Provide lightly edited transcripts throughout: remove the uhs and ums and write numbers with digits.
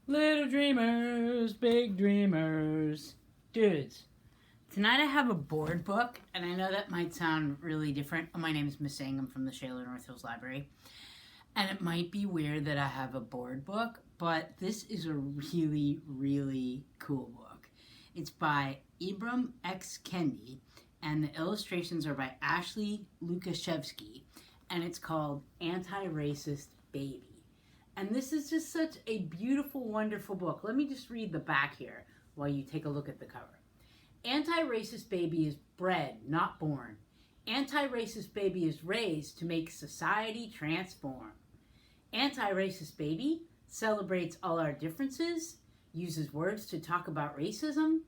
Little dreamers, big dreamers. Dudes, tonight I have a board book, and I know that might sound really different. My name is Miss Ang. I'm from the Shaler North Hills Library. And it might be weird that I have a board book, but this is a really, really cool book. It's by Ibram X. Kendi, and the illustrations are by Ashley Lukashevsky, and it's called Antiracist Baby. And this is just such a beautiful, wonderful book. Let me just read the back here while you take a look at the cover. Anti-racist baby is bred, not born. Anti-racist baby is raised to make society transform. Anti-racist baby celebrates all our differences, uses words to talk about racism,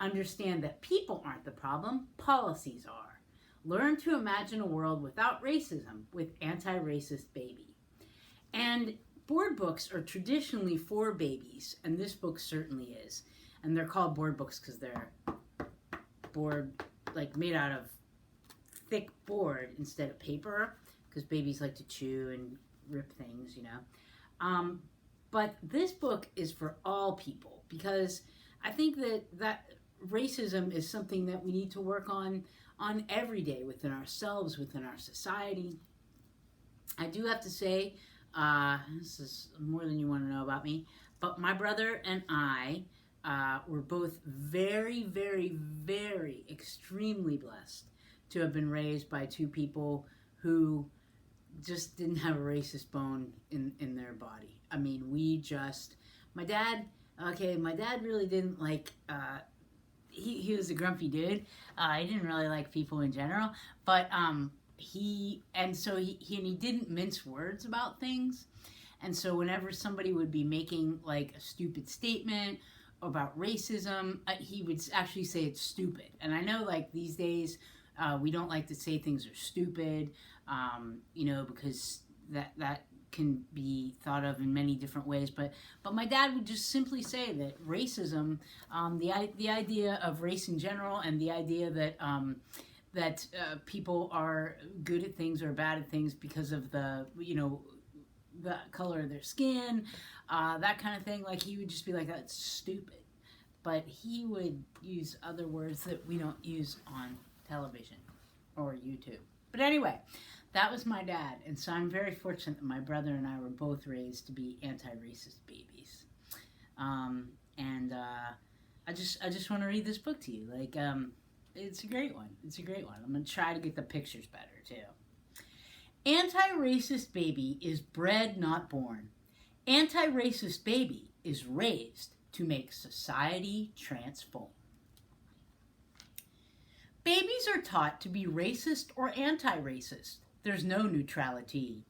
understand that people aren't the problem, policies are. Learn to imagine a world without racism with Anti-Racist Baby. And board books are traditionally for babies, and this book certainly is. And they're called board books because they're board, like made out of thick board instead of paper, because babies like to chew and rip things, you know. But this book is for all people, because I think that racism is something that we need to work on every day within ourselves, within our society. I do have to say, this is more than you want to know about me, but my brother and I were both very, very, very extremely blessed to have been raised by two people who just didn't have a racist bone in their body. I mean, my dad really didn't like, he was a grumpy dude. He didn't really like people in general, but he didn't mince words about things. And so whenever somebody would be making like a stupid statement about racism, he would actually say it's stupid. And I know like these days we don't like to say things are stupid, because that can be thought of in many different ways. But my dad would just simply say that racism, the idea of race in general, and the idea that people are good at things or bad at things because of the color of their skin, that kind of thing. Like, he would just be like, that's stupid. But he would use other words that we don't use on television or YouTube. But anyway, that was my dad. And so I'm very fortunate that my brother and I were both raised to be anti-racist babies. I just want to read this book to you. Like, it's a great one. It's a great one. I'm going to try to get the pictures better, too. Anti-racist baby is bred, not born. Anti-racist baby is raised to make society transform. Babies are taught to be racist or anti-racist. There's no neutrality.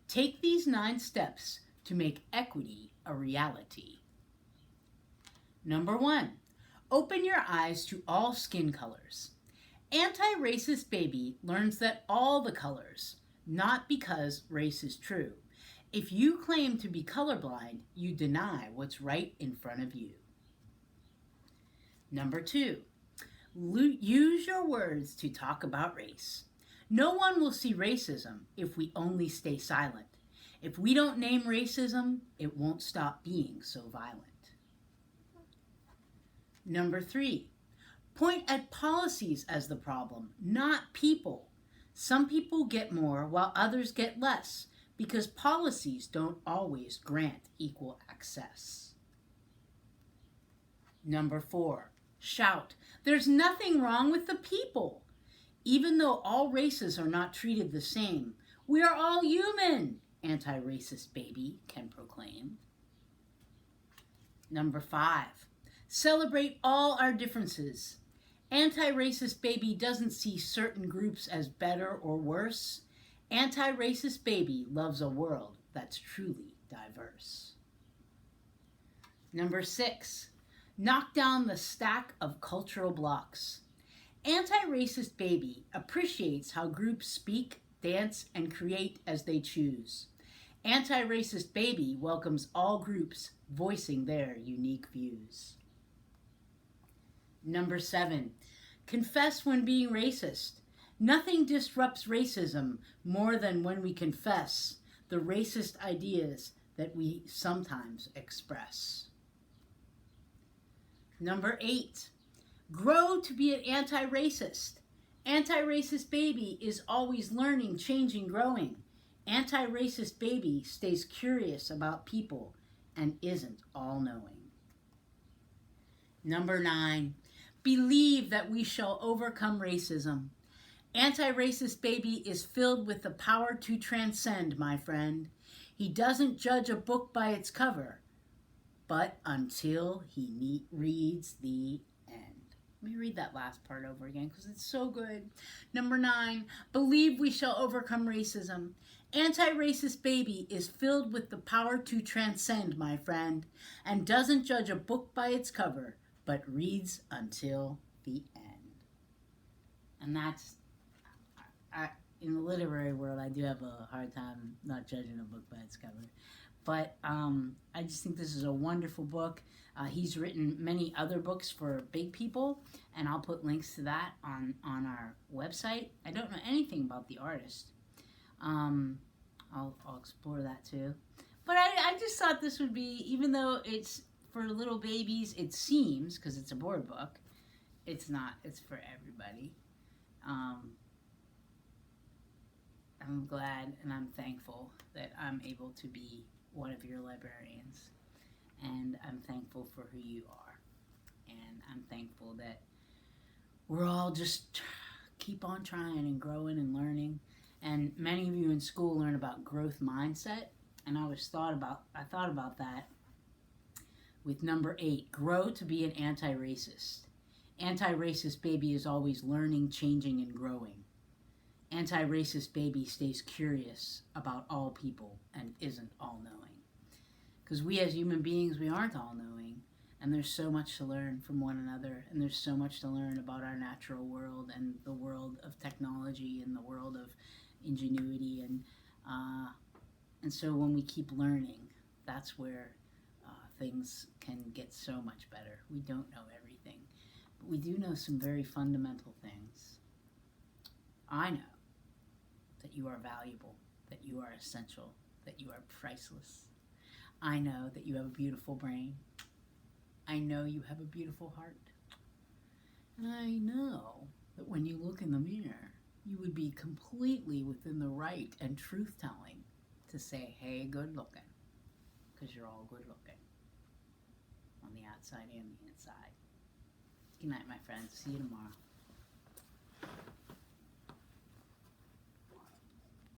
Take these 9 steps to make equity a reality. Number 1. Open your eyes to all skin colors. Anti-racist baby learns that all the colors, not because race is true. If you claim to be colorblind, you deny what's right in front of you. Number 2. Use your words to talk about race. No one will see racism if we only stay silent. If we don't name racism, it won't stop being so violent. Number 3. Point at policies as the problem, not people. Some people get more while others get less because policies don't always grant equal access. Number 4. Shout, there's nothing wrong with the people. Even though all races are not treated the same, we are all human, anti-racist baby can proclaim. Number 5. Celebrate all our differences. Anti-racist baby doesn't see certain groups as better or worse. Anti-racist baby loves a world that's truly diverse. Number 6. Knock down the stack of cultural blocks. Anti-racist baby appreciates how groups speak, dance, and create as they choose. Anti-racist baby welcomes all groups voicing their unique views. Number 7. Confess when being racist. Nothing disrupts racism more than when we confess the racist ideas that we sometimes express. Number 8, grow to be an anti-racist. Anti-racist baby is always learning, changing, growing. Anti-racist baby stays curious about people and isn't all-knowing. Number 9, believe that we shall overcome racism. Anti-racist baby is filled with the power to transcend, my friend. He doesn't judge a book by its cover, but until he reads the end. Let me read that last part over again because it's so good. Number 9, believe we shall overcome racism. Anti-racist baby is filled with the power to transcend, my friend, and doesn't judge a book by its cover, but reads until the end. And that's, in the literary world, I do have a hard time not judging a book by its cover. But I just think this is a wonderful book. He's written many other books for big people, and I'll put links to that on our website. I don't know anything about the artist. I'll explore that too. But I just thought this would be, even though it's for little babies, it seems, because it's a board book, it's not. It's for everybody. I'm glad and I'm thankful that I'm able to be one of your librarians, and I'm thankful for who you are, and I'm thankful that we're all just keep on trying and growing and learning. And many of you in school learn about growth mindset, and I thought about that with number 8, grow to be an anti-racist. Anti-racist baby is always learning, changing, and growing. Anti-racist baby stays curious about all people and isn't all-knowing. Because we as human beings, we aren't all-knowing, and there's so much to learn from one another, and there's so much to learn about our natural world and the world of technology and the world of ingenuity, and so when we keep learning, that's where things can get so much better. We don't know everything, but we do know some very fundamental things. I know that you are valuable, that you are essential, that you are priceless. I know that you have a beautiful brain. I know you have a beautiful heart. And I know that when you look in the mirror, you would be completely within the right and truth-telling to say, hey, good looking, because you're all good looking on the outside and the inside. Good night, my friends. See you tomorrow.